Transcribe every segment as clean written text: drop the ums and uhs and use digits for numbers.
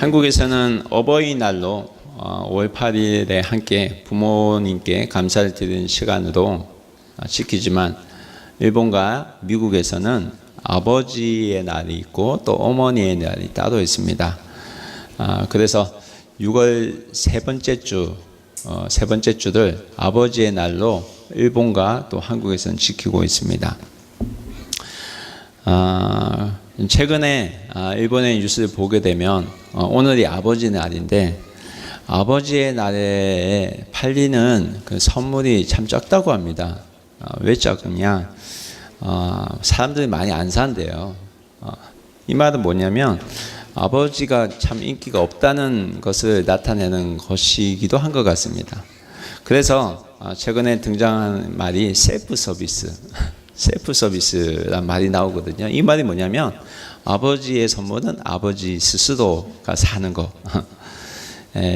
한국에서는 어버이날로 5월 8일에 함께 부모님께 감사를 드리는 시간으로 지키지만 일본과 미국에서는 아버지의 날이 있고 또 어머니의 날이 따로 있습니다. 그래서 6월 세 번째 주를 아버지의 날로 일본과 또 한국에서는 지키고 있습니다. 최근에 일본의 뉴스를 보게 되면 오늘이 아버지 날인데 아버지의 날에 팔리는 그 선물이 참 적다고 합니다. 왜 적느냐? 사람들이 많이 안 산대요. 이 말은 뭐냐면 아버지가 참 인기가 없다는 것을 나타내는 것이기도 한 것 같습니다. 그래서 최근에 등장한 말이 셀프 서비스란 말이 나오거든요. 이 말이 뭐냐면 아버지의 선물은 아버지 스스로가 사는 거.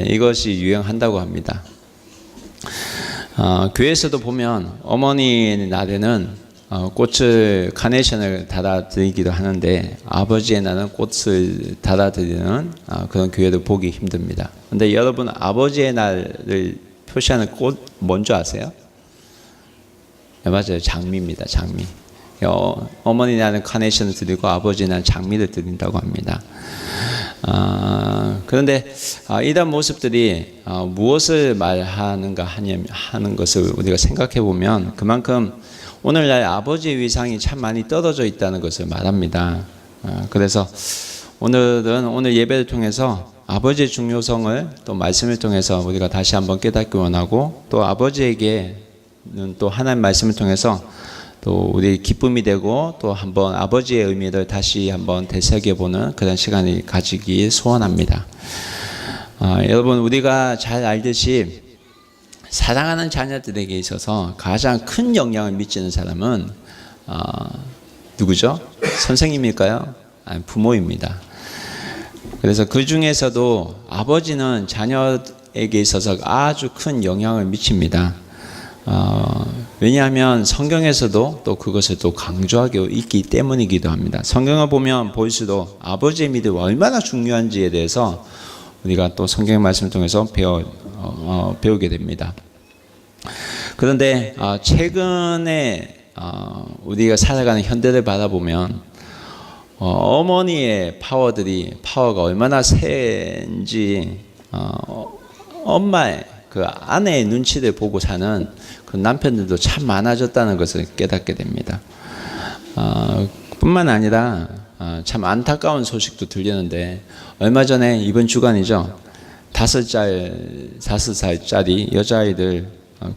이것이 유행한다고 합니다. 교회에서도 보면 어머니 날에는 꽃을 카네이션을 달아드리기도 하는데 아버지의 날은 꽃을 달아드리는 그런 교회도 보기 힘듭니다. 그런데 여러분 아버지의 날을 표시하는 꽃 뭔지 아세요? 네, 맞아요. 장미입니다. 장미. 어머니 날은 카네이션을 드리고 아버지 날은 장미를 드린다고 합니다. 그런데 이런 모습들이 무엇을 말하는가 하는 것을 우리가 생각해 보면 그만큼 오늘날 아버지의 위상이 참 많이 떨어져 있다는 것을 말합니다. 그래서 오늘 예배를 통해서 아버지의 중요성을 또 말씀을 통해서 우리가 다시 한번 깨닫기 원하고 또 아버지에게는 또 하나님 말씀을 통해서 또 우리 기쁨이 되고 또 한번 아버지의 의미를 다시 한번 되새겨보는 그런 시간이 가지기 소원합니다. 여러분 우리가 잘 알듯이 사랑하는 자녀들에게 있어서 가장 큰 영향을 미치는 사람은 누구죠? 선생님일까요? 아니, 부모입니다. 그래서 그 중에서도 아버지는 자녀에게 있어서 아주 큰 영향을 미칩니다. 왜냐하면 성경에서도 또 그것을 또 강조하고 있기 때문이기도 합니다. 성경을 보면 볼수록 아버지의 믿음이 얼마나 중요한지에 대해서 우리가 또 성경의 말씀을 통해서 배우게 됩니다. 그런데 최근에 우리가 살아가는 현대를 바라보면 어머니의 파워가 얼마나 센지 엄마의 그 아내의 눈치를 보고 사는 그 남편들도 참 많아졌다는 것을 깨닫게 됩니다. 뿐만 아니라 참 안타까운 소식도 들리는데 얼마 전에 이번 주간이죠. 5살짜리 여자아이들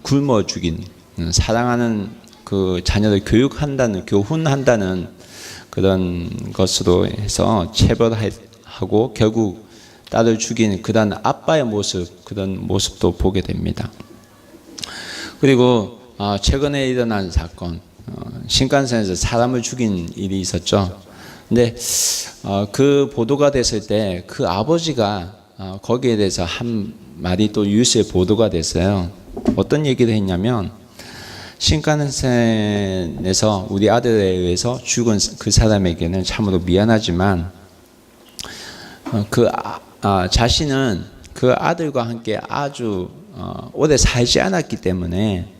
굶어 죽인 사랑하는 그 자녀를 교훈한다는 그런 것으로 해서 체벌하고 결국 딸을 죽인 그런 아빠의 그런 모습도 보게 됩니다. 그리고 최근에 일어난 사건, 신칸센에서 사람을 죽인 일이 있었죠. 근데 그 보도가 됐을 때 그 아버지가 거기에 대해서 한 말이 또 뉴스에 보도가 됐어요. 어떤 얘기를 했냐면 신칸센에서 우리 아들에 의해서 죽은 그 사람에게는 참으로 미안하지만 자신은 그 아들과 함께 아주 오래 살지 않았기 때문에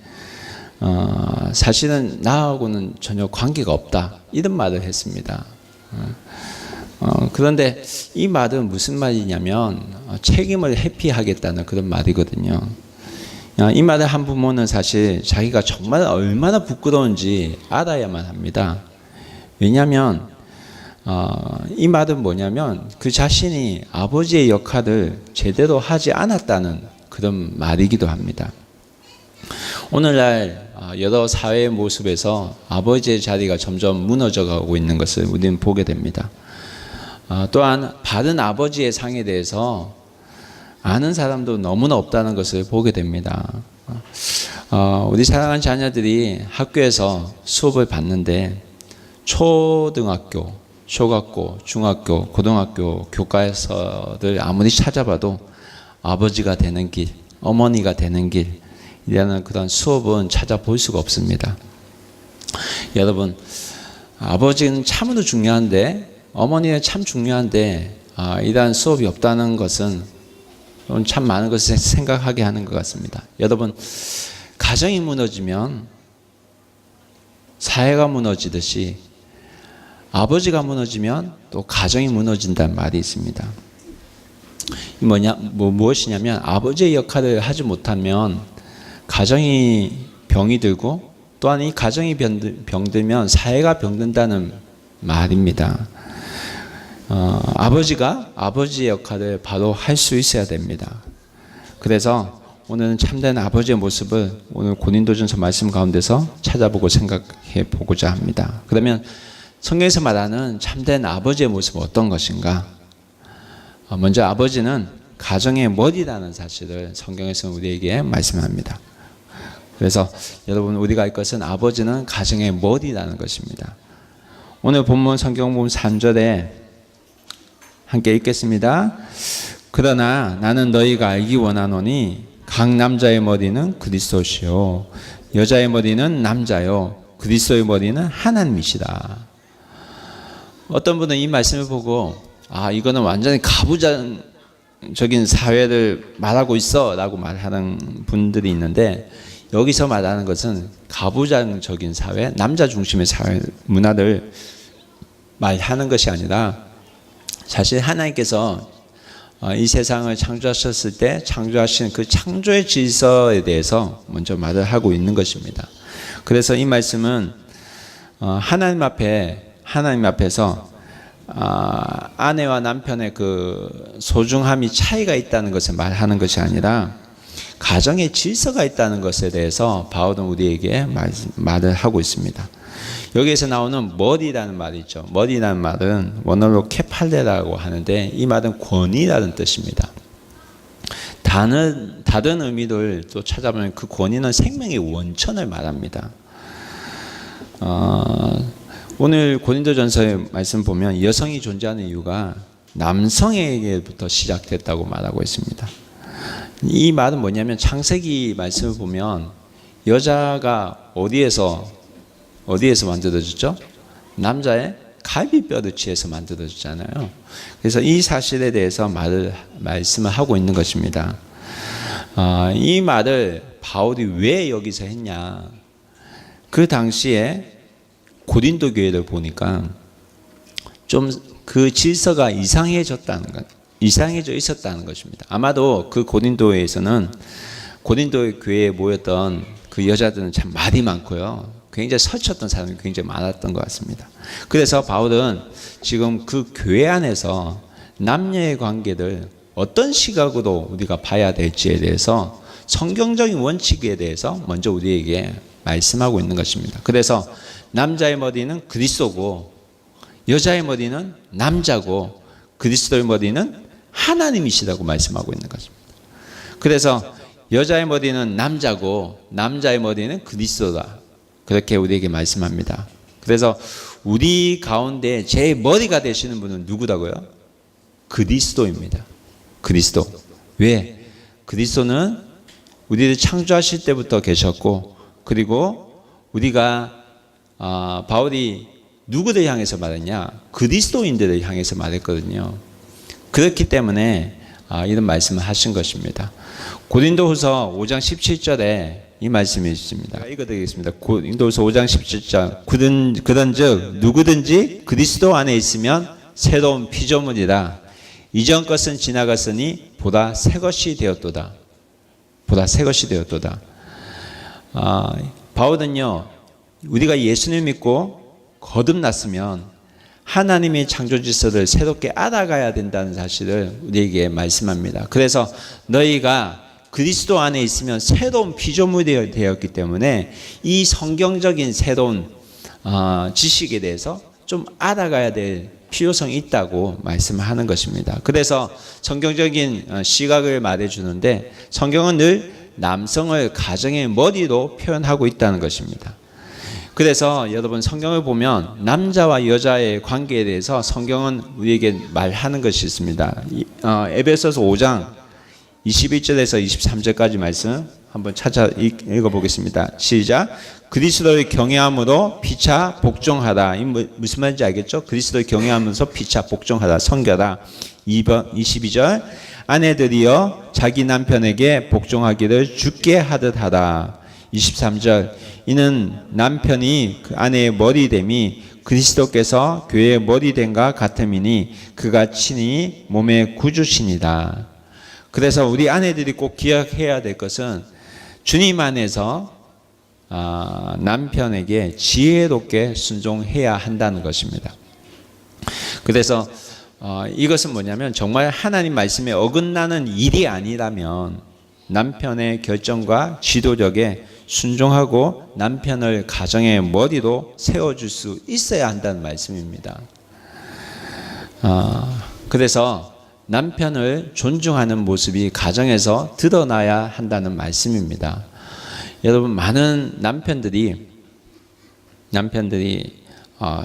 사실은 나하고는 전혀 관계가 없다 이런 말을 했습니다. 그런데 이 말은 무슨 말이냐면 책임을 회피하겠다는 그런 말이거든요. 이 말을 한 부모는 사실 자기가 정말 얼마나 부끄러운지 알아야만 합니다. 왜냐하면 이 말은 뭐냐면 그 자신이 아버지의 역할을 제대로 하지 않았다는 그런 말이기도 합니다. 오늘날 여러 사회의 모습에서 아버지의 자리가 점점 무너져 가고 있는 것을 우리는 보게 됩니다. 또한 바른 아버지의 상에 대해서 아는 사람도 너무나 없다는 것을 보게 됩니다. 우리 사랑하는 자녀들이 학교에서 수업을 받는데 초등학교, 초등학교, 중학교, 고등학교 교과서를 아무리 찾아봐도 아버지가 되는 길, 어머니가 되는 길이라는 그런 수업은 찾아볼 수가 없습니다. 여러분, 아버지는 참으로 중요한데 어머니는 참 중요한데 이러한 수업이 없다는 것은 참 많은 것을 생각하게 하는 것 같습니다. 여러분, 가정이 무너지면 사회가 무너지듯이 아버지가 무너지면 또 가정이 무너진다는 말이 있습니다. 무엇이냐면 아버지의 역할을 하지 못하면 가정이 병이 들고 또한 이 가정이 병들면 사회가 병든다는 말입니다. 아버지가 아버지의 역할을 바로 할 수 있어야 됩니다. 그래서 오늘은 참된 아버지의 모습을 오늘 고린도전서 말씀 가운데서 찾아보고 생각해 보고자 합니다. 그러면 성경에서 말하는 참된 아버지의 모습은 어떤 것인가? 먼저 아버지는 가정의 머리라는 사실을 성경에서 우리에게 말씀합니다. 그래서 여러분, 우리가 알 것은 아버지는 가정의 머리라는 것입니다. 오늘 본문 성경 보면 3절에 함께 읽겠습니다. 그러나 나는 너희가 알기 원하노니 각 남자의 머리는 그리스도시요 여자의 머리는 남자요 그리스도의 머리는 하나님이시다. 어떤 분은 이 말씀을 보고 이거는 완전히 가부장적인 사회를 말하고 있어 라고 말하는 분들이 있는데, 여기서 말하는 것은 가부장적인 사회, 남자 중심의 사회 문화를 말하는 것이 아니라 사실 하나님께서 이 세상을 창조하셨을 때 창조하신 그 창조의 질서에 대해서 먼저 말을 하고 있는 것입니다. 그래서 이 말씀은 하나님 앞에서 아내와 남편의 그 소중함이 차이가 있다는 것을 말하는 것이 아니라 가정의 질서가 있다는 것에 대해서 바울은 우리에게 말을 하고 있습니다. 여기에서 나오는 머리라는 말이 있죠. 머리라는 말은 원어로 케팔레라고 하는데 이 말은 권위라는 뜻입니다. 다른 의미를 또 찾아보면 그 권위는 생명의 원천을 말합니다. 오늘 고린도전서의 말씀 보면 여성이 존재하는 이유가 남성에게부터 시작됐다고 말하고 있습니다. 이 말은 뭐냐면 창세기 말씀을 보면 여자가 어디에서 만들어졌죠? 남자의 갈비뼈를 취해서 만들어졌잖아요. 그래서 이 사실에 대해서 말씀을 하고 있는 것입니다. 이 말을 바울이 왜 여기서 했냐? 그 당시에 고린도 교회를 보니까 좀 그 질서가 이상해져 있었다는 것입니다. 아마도 그 고린도에서는 고린도 교회에 모였던 그 여자들은 참 말이 많고요. 굉장히 설쳤던 사람이 굉장히 많았던 것 같습니다. 그래서 바울은 지금 그 교회 안에서 남녀의 관계를 어떤 시각으로 우리가 봐야 될지에 대해서 성경적인 원칙에 대해서 먼저 우리에게 말씀하고 있는 것입니다. 그래서 남자의 머리는 그리스도고 여자의 머리는 남자고 그리스도의 머리는 하나님이시라고 말씀하고 있는 것입니다. 그래서 여자의 머리는 남자고 남자의 머리는 그리스도다. 그렇게 우리에게 말씀합니다. 그래서 우리 가운데 제 머리가 되시는 분은 누구라고요? 그리스도입니다. 그리스도. 왜? 그리스도는 우리를 창조하실 때부터 계셨고, 그리고 우리가 바울이 누구를 향해서 말했냐? 그리스도인들을 향해서 말했거든요. 그렇기 때문에 이런 말씀을 하신 것입니다. 고린도후서 5장 17절에 이 말씀이 있습니다. 읽어드리겠습니다. 고린도후서 5장 17절. 그런즉 누구든지 그리스도 안에 있으면 새로운 피조물이라. 이전 것은 지나갔으니 보다 새 것이 되었도다. 보다 새 것이 되었도다. 바울은요, 우리가 예수님 믿고 거듭났으면 하나님의 창조 질서를 새롭게 알아가야 된다는 사실을 우리에게 말씀합니다. 그래서 너희가 그리스도 안에 있으면 새로운 피조물이 되었기 때문에 이 성경적인 새로운 지식에 대해서 좀 알아가야 될 필요성이 있다고 말씀하는 것입니다. 그래서 성경적인 시각을 말해주는데 성경은 늘 남성을 가정의 머리로 표현하고 있다는 것입니다. 그래서 여러분 성경을 보면 남자와 여자의 관계에 대해서 성경은 우리에게 말하는 것이 있습니다. 에베소서 5장 21절에서 23절까지 말씀 한번 찾아 읽어보겠습니다. 시작. 그리스도를 경외함으로 피차 복종하라. 이 무슨 말인지 알겠죠? 그리스도를 경외하면서 피차 복종하라. 섬겨라. 22절 아내들이여 자기 남편에게 복종하기를 주께 하듯 하라. 23절 이는 남편이 그 아내의 머리됨이 그리스도께서 교회의 머리됨과 같음이니 그가 친히 몸의 구주시니라. 그래서 우리 아내들이 꼭 기억해야 될 것은 주님 안에서 남편에게 지혜롭게 순종해야 한다는 것입니다. 그래서 이것은 뭐냐면 정말 하나님 말씀에 어긋나는 일이 아니라면 남편의 결정과 지도력에 순종하고 남편을 가정의 머리로 세워줄 수 있어야 한다는 말씀입니다. 그래서 남편을 존중하는 모습이 가정에서 드러나야 한다는 말씀입니다. 여러분, 많은 남편들이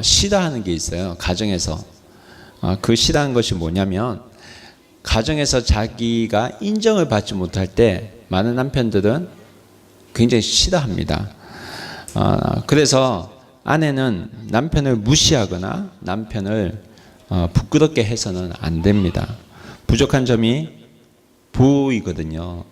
싫어하는 게 있어요. 가정에서. 그 싫어하는 것이 뭐냐면 가정에서 자기가 인정을 받지 못할 때 많은 남편들은 굉장히 싫어합니다. 그래서 아내는 남편을 무시하거나 남편을 부끄럽게 해서는 안 됩니다. 부족한 점이 보이거든요.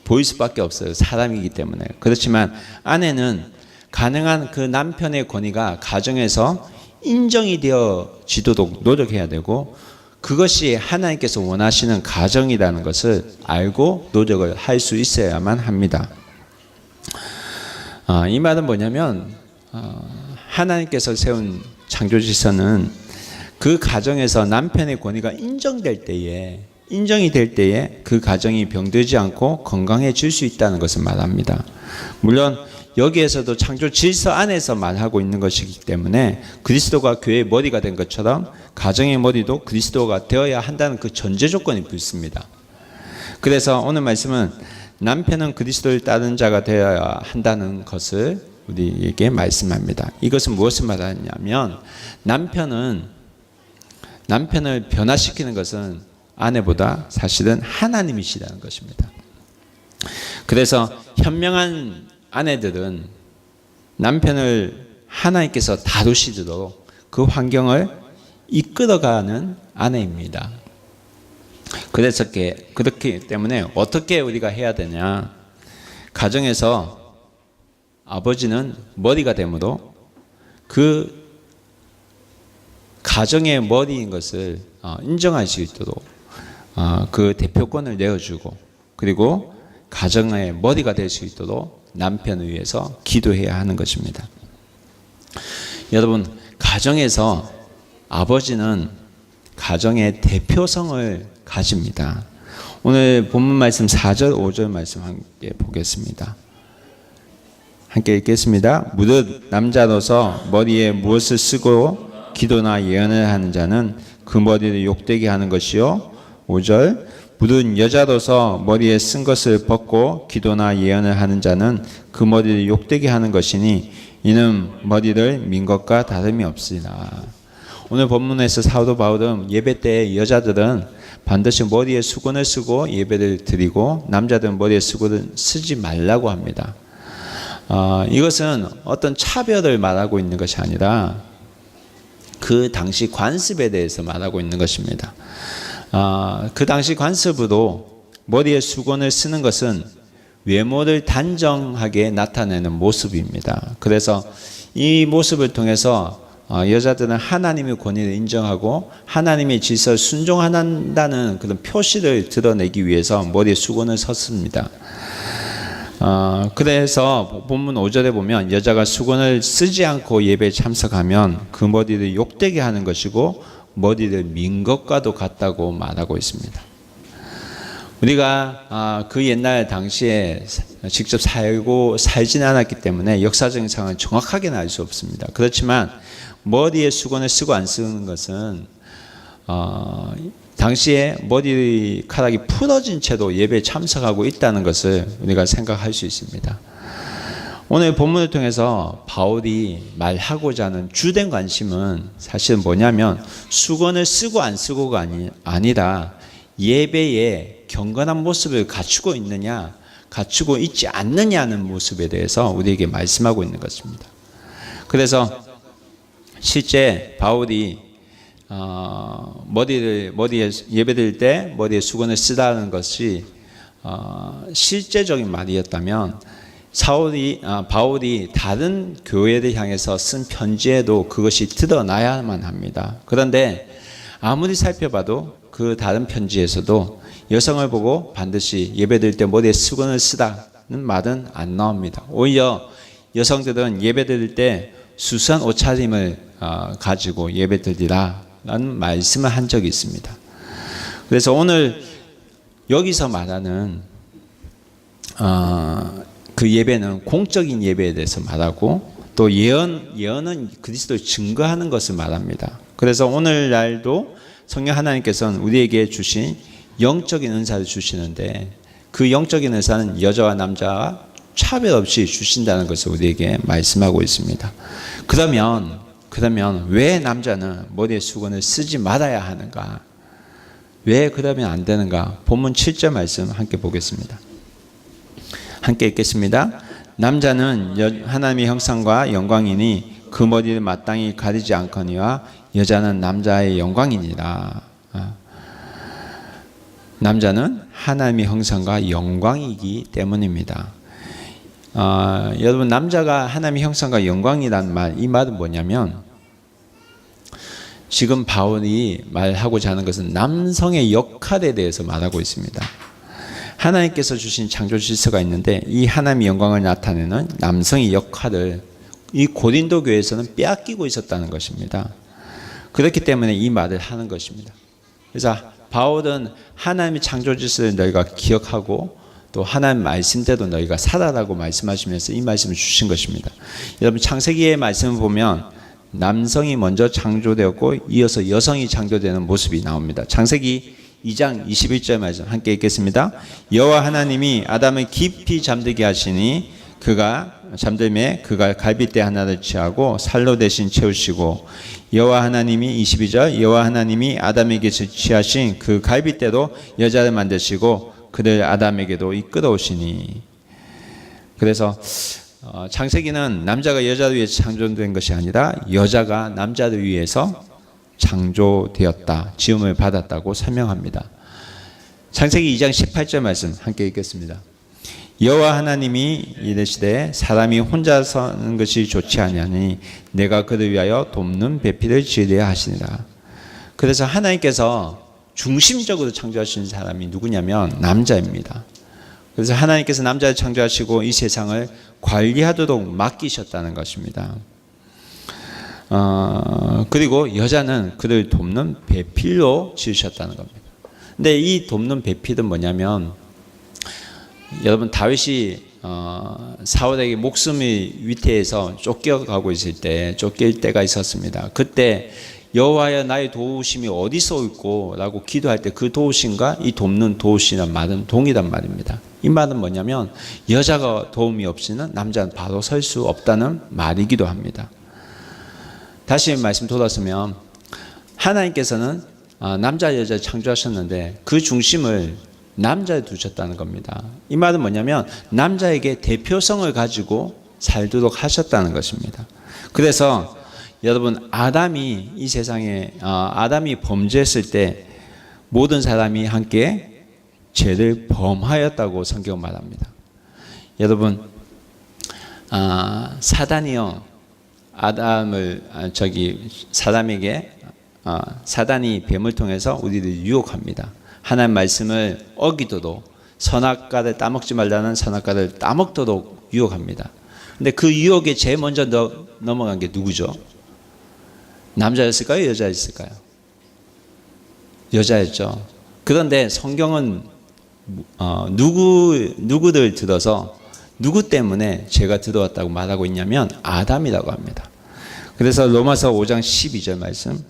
보일 수밖에 없어요. 사람이기 때문에. 그렇지만 아내는 가능한 그 남편의 권위가 가정에서 인정이 되어지도록 노력해야 되고 그것이 하나님께서 원하시는 가정이라는 것을 알고 노력을 할 수 있어야만 합니다. 이 말은 뭐냐면 하나님께서 세운 창조지서는 그 가정에서 남편의 권위가 인정이 될 때에 그 가정이 병들지 않고 건강해질 수 있다는 것을 말합니다. 물론 여기에서도 창조 질서 안에서 말하고 있는 것이기 때문에 그리스도가 교회의 머리가 된 것처럼 가정의 머리도 그리스도가 되어야 한다는 그 전제 조건이 붙습니다. 그래서 오늘 말씀은 남편은 그리스도를 따르는 자가 되어야 한다는 것을 우리에게 말씀합니다. 이것은 무엇을 말하냐면 남편을 변화시키는 것은 아내보다 사실은 하나님이시라는 것입니다. 그래서 현명한 아내들은 남편을 하나님께서 다루시도록 그 환경을 이끌어가는 아내입니다. 그래서 그렇기 때문에 어떻게 우리가 해야 되냐? 가정에서 아버지는 머리가 되므로 그 가정의 머리인 것을 인정할 수 있도록 그 대표권을 내어주고 그리고 가정의 머리가 될 수 있도록 남편을 위해서 기도해야 하는 것입니다. 여러분, 가정에서 아버지는 가정의 대표성을 가집니다. 오늘 본문 말씀 4절 5절 말씀 함께 보겠습니다. 함께 읽겠습니다. 무릇 남자로서 머리에 무엇을 쓰고 기도나 예언을 하는 자는 그 머리를 욕되게 하는 것이요. 5절 무릇 여자로서 머리에 쓴 것을 벗고 기도나 예언을 하는 자는 그 머리를 욕되게 하는 것이니 이는 머리를 민 것과 다름이 없으리라. 오늘 본문에서 사도 바울은 예배 때 여자들은 반드시 머리에 수건을 쓰고 예배를 드리고 남자들은 머리에 수건을 쓰지 말라고 합니다. 이것은 어떤 차별을 말하고 있는 것이 아니라 그 당시 관습에 대해서 말하고 있는 것입니다. 그 당시 관습으로 머리에 수건을 쓰는 것은 외모를 단정하게 나타내는 모습입니다. 그래서 이 모습을 통해서 여자들은 하나님의 권위를 인정하고 하나님의 질서를 순종한다는 그런 표시를 드러내기 위해서 머리에 수건을 썼습니다. 그래서 본문 5절에 보면 여자가 수건을 쓰지 않고 예배에 참석하면 그 머리를 욕되게 하는 것이고 머리를 민 것과도 같다고 말하고 있습니다. 우리가 그 옛날 당시에 직접 살지는 않았기 때문에 역사적인 상황을 정확하게는 알 수 없습니다. 그렇지만 머리에 수건을 쓰고 안 쓰는 것은 당시에 머리카락이 풀어진 채로 예배에 참석하고 있다는 것을 우리가 생각할 수 있습니다. 오늘 본문을 통해서 바울이 말하고자 하는 주된 관심은 사실은 뭐냐면 수건을 쓰고 안 쓰고가 아니라 예배에 경건한 모습을 갖추고 있느냐 갖추고 있지 않느냐는 모습에 대해서 우리에게 말씀하고 있는 것입니다. 그래서 실제 바울이 머리에 예배드릴 때 머리에 수건을 쓰다는 것이 실제적인 말이었다면 바울이 다른 교회를 향해서 쓴 편지에도 그것이 드러나야만 합니다. 그런데 아무리 살펴봐도 그 다른 편지에서도 여성을 보고 반드시 예배드릴 때 머리에 수건을 쓰다는 말은 안 나옵니다. 오히려 여성들은 예배드릴 때 수수한 옷차림을 가지고 예배드리라라는 말씀을 한 적이 있습니다. 그래서 오늘 여기서 말하는 그 예배는 공적인 예배에 대해서 말하고 또 예언은 그리스도를 증거하는 것을 말합니다. 그래서 오늘날도 성령 하나님께서는 우리에게 주신 영적인 은사를 주시는데 그 영적인 은사는 여자와 남자와 차별 없이 주신다는 것을 우리에게 말씀하고 있습니다. 그러면 왜 남자는 머리에 수건을 쓰지 말아야 하는가? 왜 그러면 안 되는가? 본문 7절 말씀 함께 보겠습니다. 함께 읽겠습니다. 남자는 하나님의 형상과 영광이니 그 머리를 마땅히 가리지 않거니와 여자는 남자의 영광이니라. 남자는 하나님의 형상과 영광이기 때문입니다. 여러분, 남자가 하나님의 형상과 영광이란 말, 이 말은 뭐냐면 지금 바울이 말하고자 하는 것은 남성의 역할에 대해서 말하고 있습니다. 하나님께서 주신 창조 질서가 있는데 이 하나님의 영광을 나타내는 남성의 역할을 이 고린도 교회에서는 빼앗기고 있었다는 것입니다. 그렇기 때문에 이 말을 하는 것입니다. 그래서 바울은 하나님의 창조 질서를 너희가 기억하고 또 하나님 말씀대로 너희가 살아라고 말씀하시면서 이 말씀을 주신 것입니다. 여러분, 창세기의 말씀을 보면 남성이 먼저 창조되었고 이어서 여성이 창조되는 모습이 나옵니다. 창세기 2장 21절 말씀 함께 읽겠습니다. 여호와 하나님이 아담을 깊이 잠들게 하시니 그가 잠들매 그가 갈빗대 하나를 취하고 살로 대신 채우시고 여호와 하나님이 22절 여호와 하나님이 아담에게서 취하신 그 갈빗대로 여자를 만드시고 그를 아담에게도 이끌어 오시니. 그래서 창세기는 남자가 여자를 위해서 창조된 것이 아니라 여자가 남자를 위해서 창조되었다, 지음을 받았다고 설명합니다. 창세기 2장 18절 말씀 함께 읽겠습니다. 여호와 하나님이 이르시되 사람이 혼자 서는 것이 좋지 아니하니 내가 그를 위하여 돕는 배필을 지으려 하시니라. 그래서 하나님께서 중심적으로 창조하신 사람이 누구냐면 남자입니다. 그래서 하나님께서 남자를 창조하시고 이 세상을 관리하도록 맡기셨다는 것입니다. 그리고 여자는 그를 돕는 배필로 지으셨다는 겁니다. 근데 이 돕는 배필은 뭐냐면 여러분, 다윗이 사울에게 목숨이 위태해서 쫓겨가고 있을 때 쫓길 때가 있었습니다. 그때 여호와여 나의 도우심이 어디서 있고 라고 기도할 때 그 도우심과 이 돕는 도우심이란 말은 동일한 말입니다. 이 말은 뭐냐면 여자가 도움이 없이는 남자는 바로 설 수 없다는 말이기도 합니다. 다시 말씀 돌아서면 하나님께서는 남자 여자를 창조하셨는데 그 중심을 남자에 두셨다는 겁니다. 이 말은 뭐냐면 남자에게 대표성을 가지고 살도록 하셨다는 것입니다. 그래서 여러분, 아담이 이 세상에 아담이 범죄했을 때 모든 사람이 함께 죄를 범하였다고 성경은 말합니다. 여러분, 사단이요 사람에게 사단이 뱀을 통해서 우리를 유혹합니다. 하나님 말씀을 어기도록 선악과를 따먹지 말라는 선악과를 따먹도록 유혹합니다. 근데 그 유혹에 제일 먼저 넘어간 게 누구죠? 남자였을까요? 여자였을까요? 여자였죠. 그런데 성경은 누구를 들어서 누구 때문에 죄가 들어왔다고 말하고 있냐면 아담이라고 합니다. 그래서 로마서 5장 12절 말씀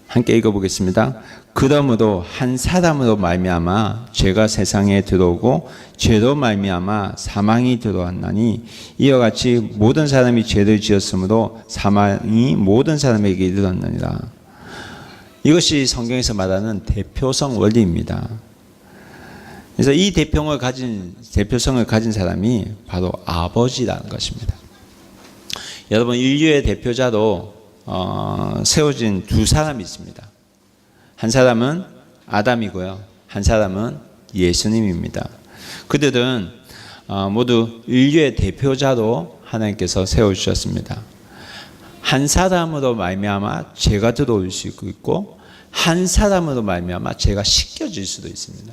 함께 읽어보겠습니다. 그러므로 한 사람으로 말미암아 죄가 세상에 들어오고 죄로 말미암아 사망이 들어왔나니 이와 같이 모든 사람이 죄를 지었으므로 사망이 모든 사람에게 이르렀느니라. 이것이 성경에서 말하는 대표성 원리입니다. 그래서 이 대표성을 가진 사람이 바로 아버지라는 것입니다. 여러분, 인류의 대표자로 세워진 두 사람이 있습니다. 한 사람은 아담이고요. 한 사람은 예수님입니다. 그들은 모두 인류의 대표자로 하나님께서 세워주셨습니다. 한 사람으로 말미암아 죄가 들어올 수 있고 한 사람으로 말미암아 죄가 씻겨질 수도 있습니다.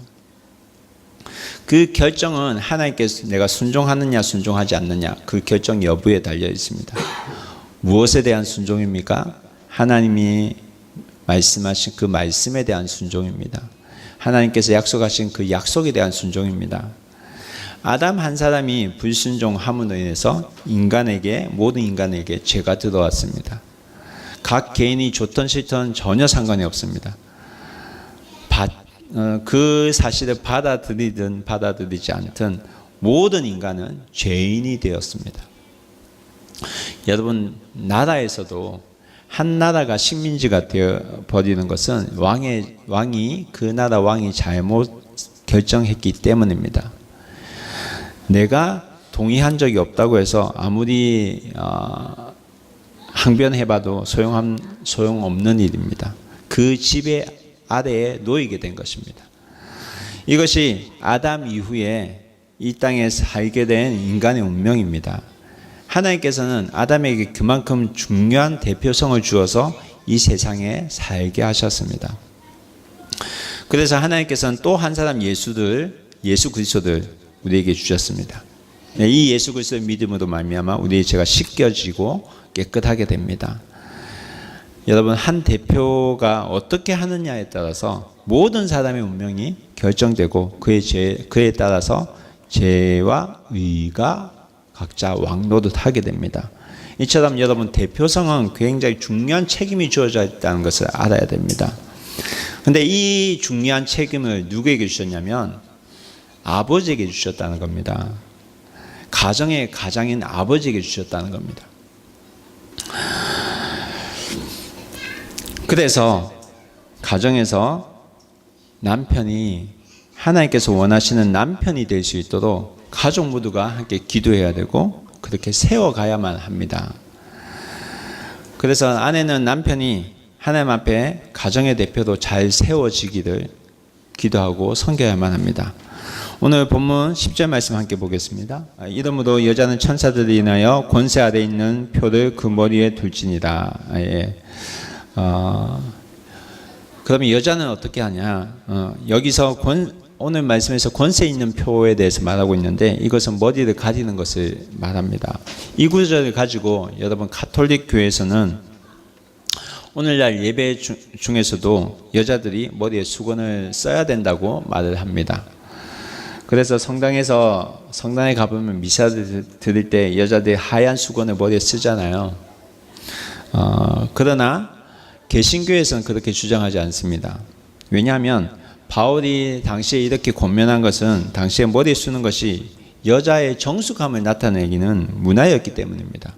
그 결정은 하나님께서 내가 순종하느냐 순종하지 않느냐 그 결정 여부에 달려 있습니다. 무엇에 대한 순종입니까? 하나님이 말씀하신 그 말씀에 대한 순종입니다. 하나님께서 약속하신 그 약속에 대한 순종입니다. 아담 한 사람이 불순종함으로 인해서 모든 인간에게 죄가 들어왔습니다. 각 개인이 좋든 싫든 전혀 상관이 없습니다. 그 사실을 받아들이든 받아들이지 않든 모든 인간은 죄인이 되었습니다. 여러분, 나라에서도 한 나라가 식민지가 되어 버리는 것은 왕이 그 나라 왕이 잘못 결정했기 때문입니다. 내가 동의한 적이 없다고 해서 아무리 항변해봐도 소용없는 일입니다. 그 지배 아래에 놓이게 된 것입니다. 이것이 아담 이후에 이 땅에 살게 된 인간의 운명입니다. 하나님께서는 아담에게 그만큼 중요한 대표성을 주어서 이 세상에 살게 하셨습니다. 그래서 하나님께서는 또 한 사람 예수 그리스도를 우리에게 주셨습니다. 이 예수 그리스도의 믿음으로 말미암아 우리의 죄가 씻겨지고 깨끗하게 됩니다. 여러분, 한 대표가 어떻게 하느냐에 따라서 모든 사람의 운명이 결정되고 그에 따라서 죄와 의가 각자 왕노릇하게 됩니다. 이처럼 여러분, 대표성은 굉장히 중요한 책임이 주어져 있다는 것을 알아야 됩니다. 그런데 이 중요한 책임을 누구에게 주셨냐면 아버지에게 주셨다는 겁니다. 가정의 가장인 아버지에게 주셨다는 겁니다. 그래서 가정에서 남편이 하나님께서 원하시는 남편이 될 수 있도록 가족 모두가 함께 기도해야 되고 그렇게 세워가야만 합니다. 그래서 아내는 남편이 하나님 앞에 가정의 대표로 잘 세워지기를 기도하고 섬겨야만 합니다. 오늘 본문 10절 말씀 함께 보겠습니다. 이러므로 여자는 천사들이 인하여 권세 아래 있는 표를 그 머리에 둘지니라. 그러면 여자는 어떻게 하냐? 여기서 오늘 말씀에서 권세 있는 표에 대해서 말하고 있는데 이것은 머리를 가리는 것을 말합니다. 이 구절을 가지고 여러분, 가톨릭 교회에서는 오늘날 예배 중에서도 여자들이 머리에 수건을 써야 된다고 말을 합니다. 그래서 성당에 가보면 미사를 드릴 때 여자들이 하얀 수건을 머리에 쓰잖아요. 그러나 개신교에서는 그렇게 주장하지 않습니다. 왜냐하면 바울이 당시에 이렇게 권면한 것은 당시에 머리에 쓰는 것이 여자의 정숙함을 나타내기는 문화였기 때문입니다.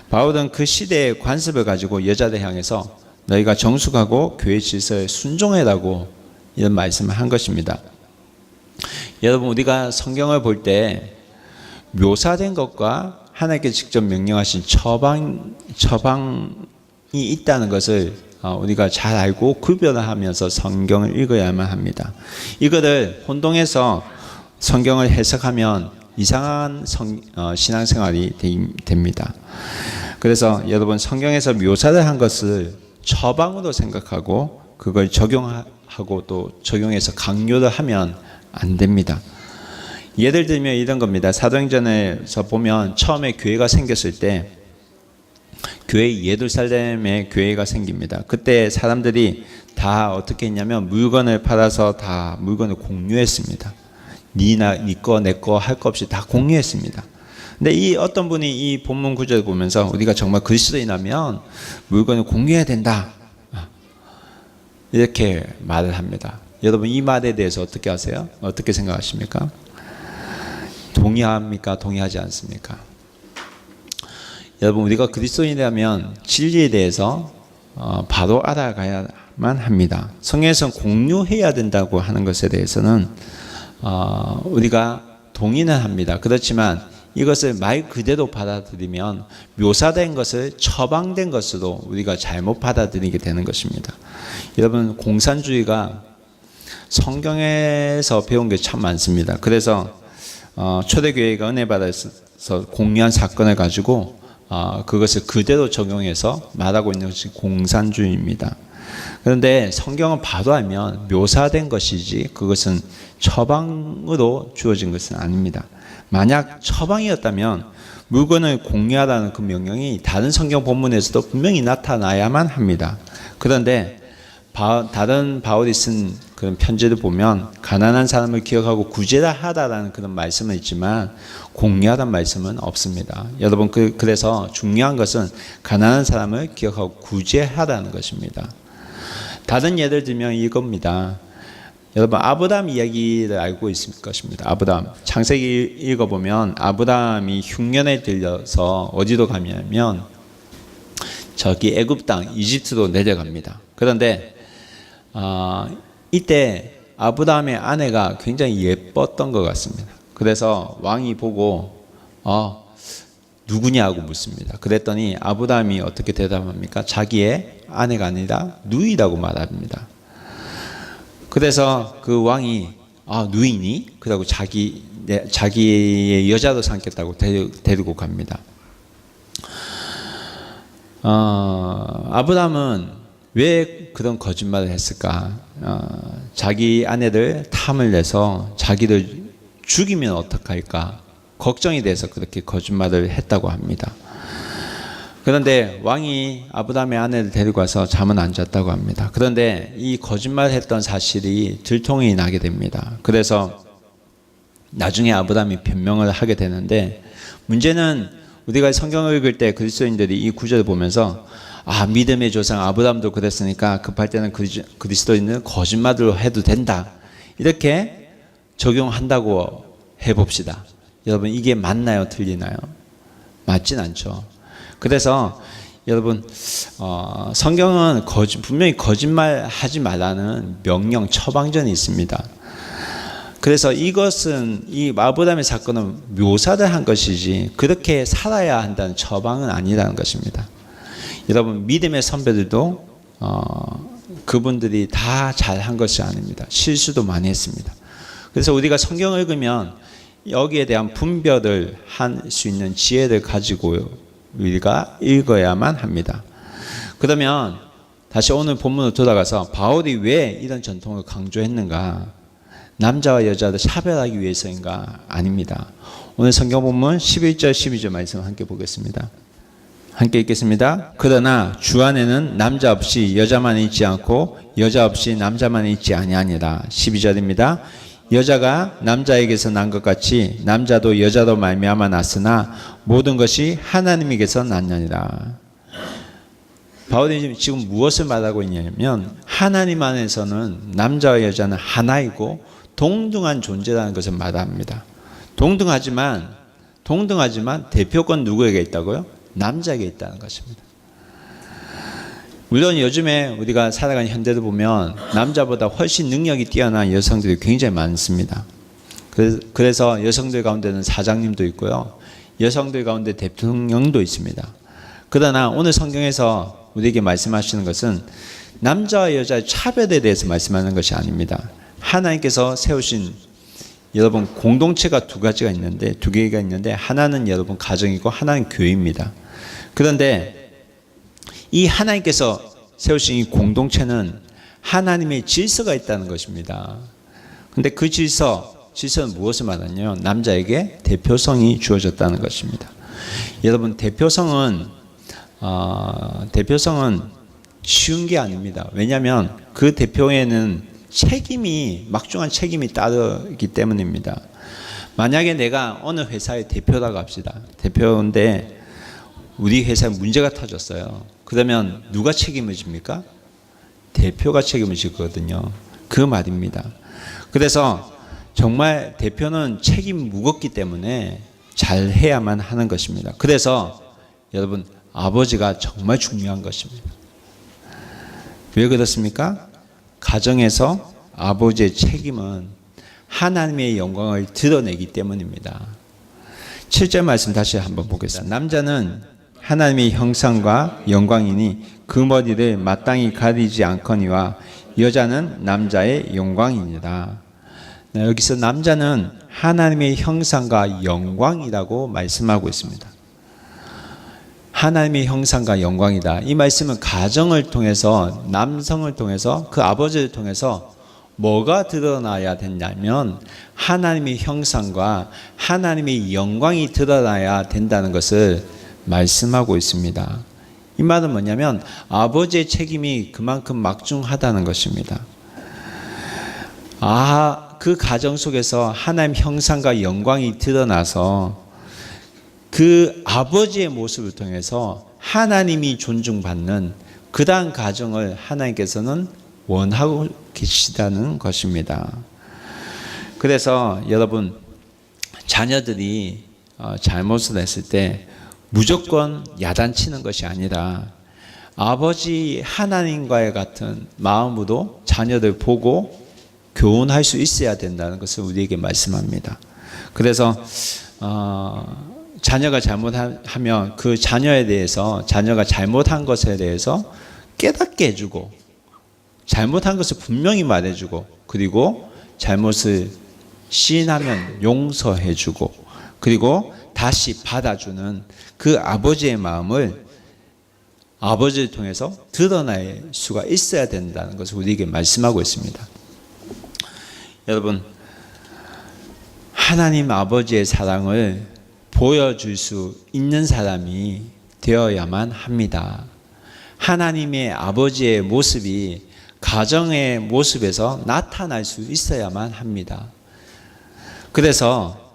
바울은 그 시대의 관습을 가지고 여자들 향해서 너희가 정숙하고 교회 질서에 순종해라고 이런 말씀을 한 것입니다. 여러분, 우리가 성경을 볼 때 묘사된 것과 하나님께 직접 명령하신 처방이 있다는 것을 우리가 잘 알고 구별하면서 성경을 읽어야만 합니다. 이거를 혼동해서 성경을 해석하면 이상한 신앙생활이 됩니다. 그래서 여러분, 성경에서 묘사를 한 것을 처방으로 생각하고 그걸 적용하고 또 적용해서 강요를 하면 안 됩니다. 예를 들면 이런 겁니다. 사도행전에서 보면 처음에 교회가 생겼을 때 예루살렘에 교회가 생깁니다. 그때 사람들이 다 어떻게 했냐면 물건을 팔아서 다 물건을 공유했습니다. 니 거 내 거 할 거 없이 다 공유했습니다. 근데 이 어떤 분이 이 본문 구절을 보면서 우리가 정말 그리스도인이라면 물건을 공유해야 된다, 이렇게 말을 합니다. 여러분, 이 말에 대해서 어떻게 하세요? 어떻게 생각하십니까? 동의합니까? 동의하지 않습니까? 여러분, 우리가 그리스도인이라면 진리에 대해서 바로 알아가야만 합니다. 성경에서는 공유해야 된다고 하는 것에 대해서는 우리가 동의는 합니다. 그렇지만 이것을 말 그대로 받아들이면 묘사된 것을 처방된 것으로 우리가 잘못 받아들이게 되는 것입니다. 여러분, 공산주의가 성경에서 배운 게 참 많습니다. 그래서 초대교회가 은혜 받아서 공유한 사건을 가지고 그것을 그대로 적용해서 말하고 있는 것이 공산주의입니다. 그런데 성경은 바로 알면 묘사된 것이지 그것은 처방으로 주어진 것은 아닙니다. 만약 처방이었다면 물건을 공유하라는 그 명령이 다른 성경 본문에서도 분명히 나타나야만 합니다. 그런데 다른 바울이 쓴 그런 편지를 보면 가난한 사람을 기억하고 구제라 하라라는 그런 말씀은 있지만 공유하라는 말씀은 없습니다. 여러분, 그래서 중요한 것은 가난한 사람을 기억하고 구제하라는 것입니다. 다른 예를 들면 이겁니다. 여러분, 아브라함 이야기를 알고 있을 것입니다. 아브라함, 창세기 읽어보면 아브라함이 흉년에 들려서 어디로 가냐면 저기 애굽 땅 이집트로 내려갑니다. 그런데 이때 아브라함의 아내가 굉장히 예뻤던 것 같습니다. 그래서 왕이 보고 누구냐고 묻습니다. 그랬더니 아브라함이 어떻게 대답합니까? 자기의 아내가 아니라 누이라고 말합니다. 그래서 그 왕이 누이니? 그러고 자기의 여자로 삼겠다고 데리고 갑니다. 아브라함은 왜 그런 거짓말을 했을까? 자기 아내를 탐을 내서 자기를 죽이면 어떡할까? 걱정이 돼서 그렇게 거짓말을 했다고 합니다. 그런데 왕이 아브라함의 아내를 데리고 와서 잠은 안 잤다고 합니다. 그런데 이 거짓말했던 사실이 들통이 나게 됩니다. 그래서 나중에 아브라함이 변명을 하게 되는데, 문제는 우리가 성경을 읽을 때 그리스도인들이 이 구절을 보면서 믿음의 조상 아브라함도 그랬으니까 급할 때는 그리스도인은 거짓말로 해도 된다, 이렇게 적용한다고 해봅시다. 여러분, 이게 맞나요? 틀리나요? 맞진 않죠. 그래서 여러분, 성경은 분명히 거짓말하지 말라는 명령, 처방전이 있습니다. 그래서 이것은, 이 아브라함의 사건은 묘사를 한 것이지 그렇게 살아야 한다는 처방은 아니라는 것입니다. 여러분, 믿음의 선배들도 그분들이 다 잘한 것이 아닙니다. 실수도 많이 했습니다. 그래서 우리가 성경을 읽으면 여기에 대한 분별을 할 수 있는 지혜를 가지고 우리가 읽어야만 합니다. 그러면 다시 오늘 본문으로 돌아가서 바울이 왜 이런 전통을 강조했는가? 남자와 여자를 차별하기 위해서인가? 아닙니다. 오늘 성경 본문 11절 12절 말씀 함께 보겠습니다. 함께 읽겠습니다. 그러나 주 안에는 남자 없이 여자만 있지 않고 여자 없이 남자만 있지 아니하니라. 12절입니다. 여자가 남자에게서 난 것 같이 남자도 여자로 말미암아 났으나 모든 것이 하나님에게서 났느니라. 바울이 지금 무엇을 말하고 있냐면 하나님 안에서는 남자와 여자는 하나이고 동등한 존재라는 것을 말합니다. 동등하지만 대표권 누구에게 있다고요? 남자에게 있다는 것입니다. 물론 요즘에 우리가 살아가는 현대를 보면 남자보다 훨씬 능력이 뛰어난 여성들이 굉장히 많습니다. 그래서 여성들 가운데는 사장님도 있고요, 여성들 가운데 대통령도 있습니다. 그러나 오늘 성경에서 우리에게 말씀하시는 것은 남자와 여자의 차별에 대해서 말씀하는 것이 아닙니다. 하나님께서 세우신, 여러분, 공동체가 두 개가 있는데 하나는 여러분 가정이고 하나는 교회입니다. 그런데 이 하나님께서 세우신 이 공동체는 하나님의 질서가 있다는 것입니다. 그런데 그 질서는 무엇을 말하냐면 남자에게 대표성이 주어졌다는 것입니다. 여러분, 대표성은 쉬운 게 아닙니다. 왜냐하면 그 대표에는 막중한 책임이 따르기 때문입니다. 만약에 내가 어느 회사의 대표라고 합시다. 대표인데 우리 회사에 문제가 터졌어요. 그러면 누가 책임을 집니까? 대표가 책임을 지거든요. 그 말입니다. 그래서 정말 대표는 책임이 무겁기 때문에 잘 해야만 하는 것입니다. 그래서 여러분, 아버지가 정말 중요한 것입니다. 왜 그렇습니까? 가정에서 아버지의 책임은 하나님의 영광을 드러내기 때문입니다. 7절 말씀 다시 한번 보겠습니다. 남자는 하나님의 형상과 영광이니 그 머리를 마땅히 가리지 않거니와 여자는 남자의 영광입니다. 여기서 남자는 하나님의 형상과 영광이라고 말씀하고 있습니다. 하나님의 형상과 영광이다. 이 말씀은 가정을 통해서, 남성을 통해서, 그 아버지를 통해서 뭐가 드러나야 된다면 하나님의 형상과 하나님의 영광이 드러나야 된다는 것을 말씀하고 있습니다. 이 말은 뭐냐면 아버지의 책임이 그만큼 막중하다는 것입니다. 그 가정 속에서 하나님 형상과 영광이 드러나서 그 아버지의 모습을 통해서 하나님이 존중받는 그러한 가정을 하나님께서는 원하고 계시다는 것입니다. 그래서 여러분, 자녀들이 잘못을 했을 때 무조건 야단치는 것이 아니라 아버지 하나님과의 같은 마음으로 자녀들 보고 교훈할 수 있어야 된다는 것을 우리에게 말씀합니다. 그래서 자녀가 잘못하면 그 자녀에 대해서, 자녀가 잘못한 것에 대해서 깨닫게 해주고, 잘못한 것을 분명히 말해주고, 그리고 잘못을 시인하면 용서해주고, 그리고 다시 받아주는 그 아버지의 마음을 아버지를 통해서 드러낼 수가 있어야 된다는 것을 우리에게 말씀하고 있습니다. 여러분, 하나님 아버지의 사랑을 보여줄 수 있는 사람이 되어야만 합니다. 하나님의 아버지의 모습이 가정의 모습에서 나타날 수 있어야만 합니다. 그래서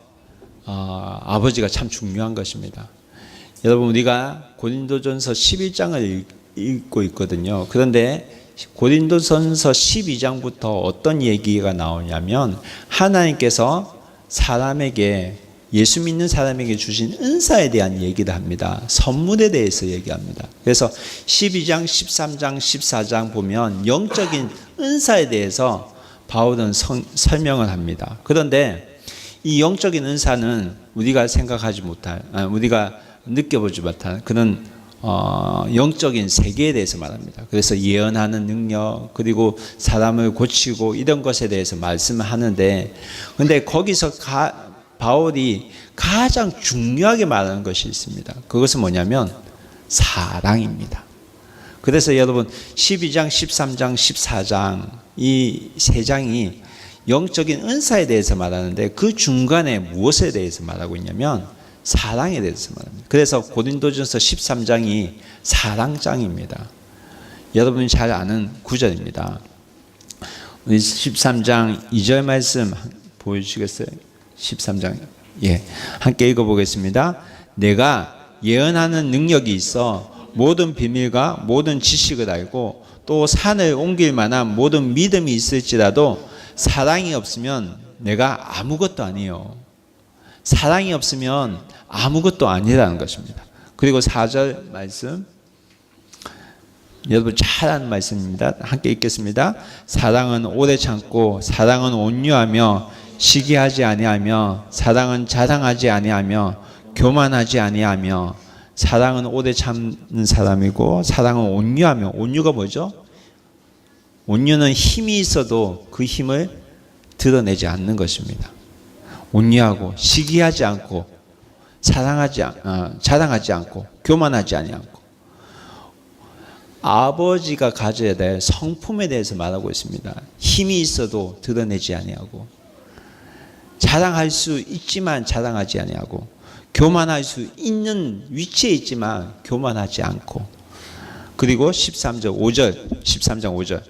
아버지가 참 중요한 것입니다. 여러분, 우리가 고린도전서 11장을 읽고 있거든요. 그런데 고린도전서 12장부터 어떤 얘기가 나오냐면 하나님께서 사람에게, 예수 믿는 사람에게 주신 은사에 대한 얘기를 합니다. 선물에 대해서 얘기합니다. 그래서 12장, 13장, 14장 보면 영적인 은사에 대해서 바울은 설명을 합니다. 그런데 이 영적인 은사는 우리가 생각하지 못할, 우리가 느껴보지 못한 그런 영적인 세계에 대해서 말합니다. 그래서 예언하는 능력, 그리고 사람을 고치고 이런 것에 대해서 말씀을 하는데, 근데 거기서 바울이 가장 중요하게 말하는 것이 있습니다. 그것은 뭐냐면 사랑입니다. 그래서 여러분 12장, 13장, 14장 이 세 장이 영적인 은사에 대해서 말하는데 그 중간에 무엇에 대해서 말하고 있냐면 사랑에 대해서 말합니다. 그래서 고린도전서 13장이 사랑장입니다. 여러분이 잘 아는 구절입니다. 우리 13장 2절 말씀 보여주시겠어요? 13장, 함께 읽어보겠습니다. 내가 예언하는 능력이 있어 모든 비밀과 모든 지식을 알고 또 산을 옮길 만한 모든 믿음이 있을지라도 사랑이 없으면 내가 아무것도 아니에요. 사랑이 없으면 아무것도 아니라는 것입니다. 그리고 4절 말씀, 여러분 잘 아는 말씀입니다. 함께 읽겠습니다. 사랑은 오래 참고 사랑은 온유하며 시기하지 아니하며 사랑은 자랑하지 아니하며 교만하지 아니하며. 사랑은 오래 참는 사람이고 사랑은 온유하며, 온유가 뭐죠? 온유는 힘이 있어도 그 힘을 드러내지 않는 것입니다. 온유하고 시기하지 않고 자랑하지 않고 교만하지 아니하고. 아버지가 가져야 될 성품에 대해서 말하고 있습니다. 힘이 있어도 드러내지 아니하고, 자랑할 수 있지만 자랑하지 아니하고, 교만할 수 있는 위치에 있지만 교만하지 않고. 그리고 13장 5절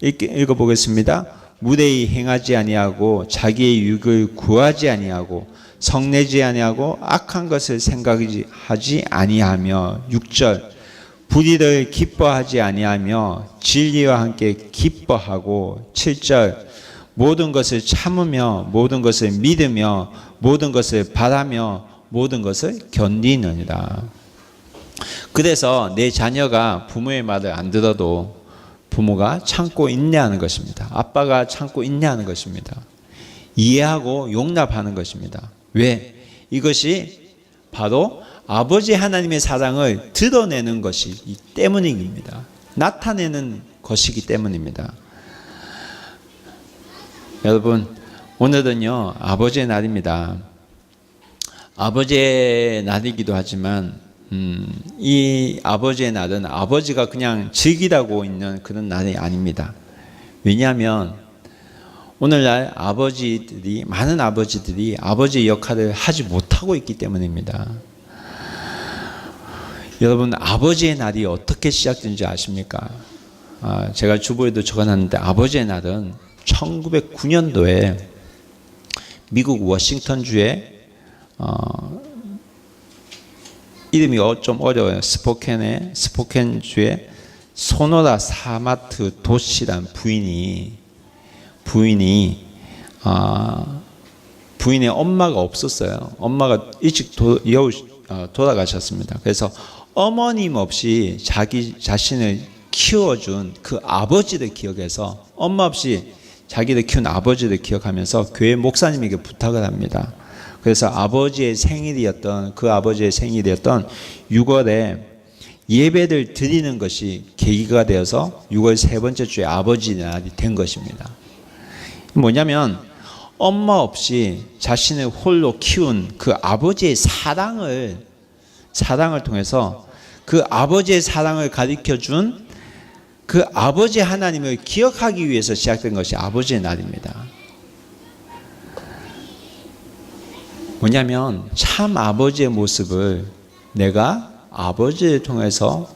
읽어보겠습니다. 무례히 행하지 아니하고 자기의 유익을 구하지 아니하고 성내지 아니하고 악한 것을 생각하지 아니하며. 6절 불의를 기뻐하지 아니하며 진리와 함께 기뻐하고. 7절 모든 것을 참으며 모든 것을 믿으며 모든 것을 바라며 모든 것을 견디느니라. 그래서 내 자녀가 부모의 말을 안 들어도 부모가 참고 인내하는 것입니다. 아빠가 참고 인내하는 것입니다. 이해하고 용납하는 것입니다. 왜? 이것이 바로 아버지 하나님의 사랑을 드러내는 것이기 때문입니다. 나타내는 것이기 때문입니다. 여러분, 오늘은요, 아버지의 날입니다. 아버지의 날이기도 하지만 이 아버지의 날은 아버지가 그냥 즐기라고 있는 그런 날이 아닙니다. 왜냐하면 오늘날 많은 아버지들이 아버지의 역할을 하지 못하고 있기 때문입니다. 여러분, 아버지의 날이 어떻게 시작된지 아십니까? 제가 주보에도 적어놨는데 아버지의 날은 1909년도에 미국 워싱턴주의 이름이 좀 어려워요. 스포켄주의 소노라 사마트 도시란 부인의 엄마가 없었어요. 엄마가 일찍 돌아가셨습니다. 그래서 어머님 없이 자기 자신을 키워준 그 아버지를 기억해서 엄마 없이 자기를 키운 아버지를 기억하면서 교회 목사님에게 부탁을 합니다. 그래서 아버지의 생일이었던 6월에 예배를 드리는 것이 계기가 되어서 6월 세 번째 주에 아버지 날이 된 것입니다. 뭐냐면 엄마 없이 자신을 홀로 키운 그 아버지의 사랑을 통해서 그 아버지의 사랑을 가르쳐준 그 아버지 하나님을 기억하기 위해서 시작된 것이 아버지의 날입니다. 뭐냐면 참 아버지의 모습을 내가 아버지를 통해서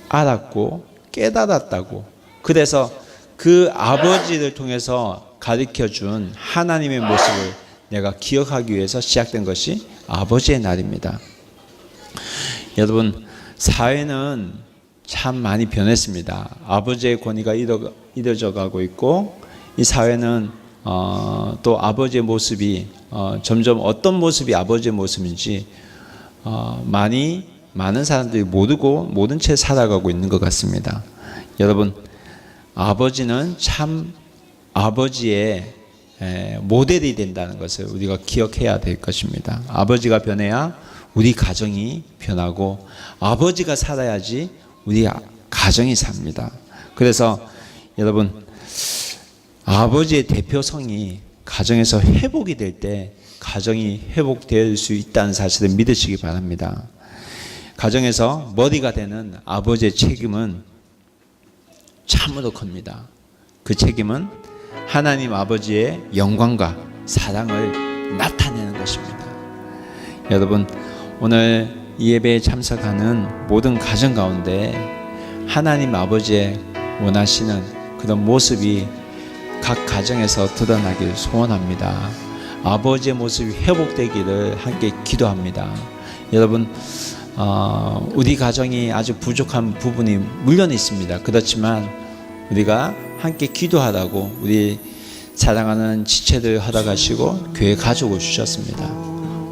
알았고 깨달았다고. 그래서 그 아버지를 통해서 가르쳐준 하나님의 모습을 내가 기억하기 위해서 시작된 것이 아버지의 날입니다. 여러분, 사회는 참 많이 변했습니다. 아버지의 권위가 잃어져 가고 있고, 이 사회는 또 아버지의 모습이 점점 어떤 모습이 아버지의 모습인지 많은 사람들이 모른 채 살아가고 있는 것 같습니다. 여러분, 아버지는 참 아버지의 모델이 된다는 것을 우리가 기억해야 될 것입니다. 아버지가 변해야 우리 가정이 변하고 아버지가 살아야지 우리 가정이 삽니다. 그래서 여러분, 아버지의 대표성이 가정에서 회복이 될 때 가정이 회복될 수 있다는 사실을 믿으시기 바랍니다. 가정에서 머리가 되는 아버지의 책임은 참으로 큽니다. 그 책임은 하나님 아버지의 영광과 사랑을 나타내는 것입니다. 여러분, 오늘 이 예배에 참석하는 모든 가정 가운데 하나님 아버지의 원하시는 그런 모습이 각 가정에서 드러나길 소원합니다. 아버지의 모습이 회복되기를 함께 기도합니다. 여러분, 우리 가정이 아주 부족한 부분이 물론 있습니다. 그렇지만 우리가 함께 기도하라고 우리 사랑하는 지체들 허락하시고 교회 가족을 주셨습니다.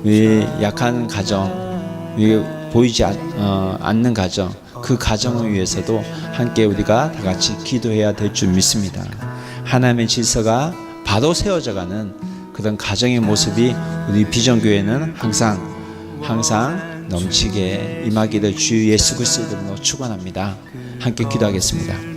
우리 약한 가정, 우리 보이지 않는 가정, 그 가정을 위해서도 함께 우리가 다 같이 기도해야 될 줄 믿습니다. 하나님의 질서가 바로 세워져가는 그런 가정의 모습이 우리 비전교회는 항상 넘치게 임하기를 주 예수 그리스도 이름으로 축원합니다. 함께 기도하겠습니다.